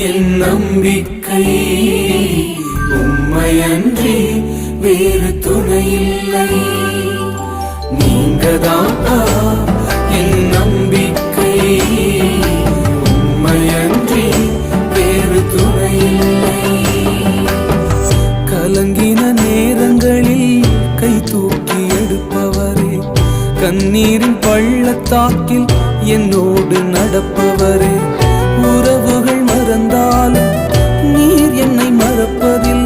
என் நம்பிக்கை உம்மையன்றி வேறு துணையில்லை. நீங்கதான்ப்பா என் நம்பிக்கை, உம்மையன்றி வேறு துணையில்லை. கலங்கின நேரங்களில் கை தூக்கி எடுப்பவரே, கண்ணீரின் பள்ளத்தாக்கில் என்னோடு நடப்பவரே, உறவுகள் மறந்தாலும் நீர் என்னை மறப்பதில்லை.